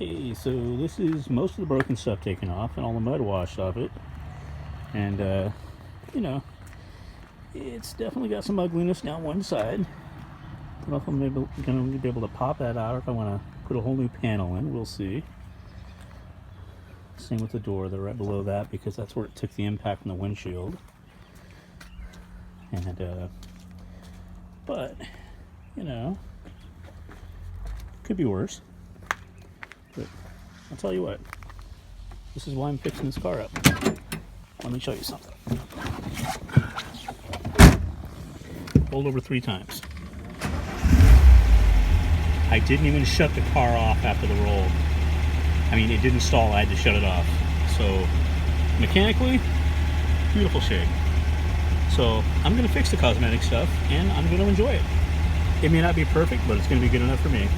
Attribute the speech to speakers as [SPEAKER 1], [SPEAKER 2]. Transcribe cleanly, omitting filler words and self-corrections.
[SPEAKER 1] Okay, so this is most of the broken stuff taken off and all the mud washed off it. And, you know, it's definitely got some ugliness down one side. I don't know if I'm going to be able to pop that out or if I want to put a whole new panel in. We'll see. Same with the door. They're right below that because that's where it took the impact from the windshield. And, but, you know, could be worse. But I'll tell you what, this is why I'm fixing this car up. Let me show you something. Rolled over 3 times. I didn't even shut the car off after the roll. I mean, it didn't stall, I had to shut it off. So, mechanically, beautiful shape. So, I'm going to fix the cosmetic stuff, and I'm going to enjoy it. It may not be perfect, but it's going to be good enough for me.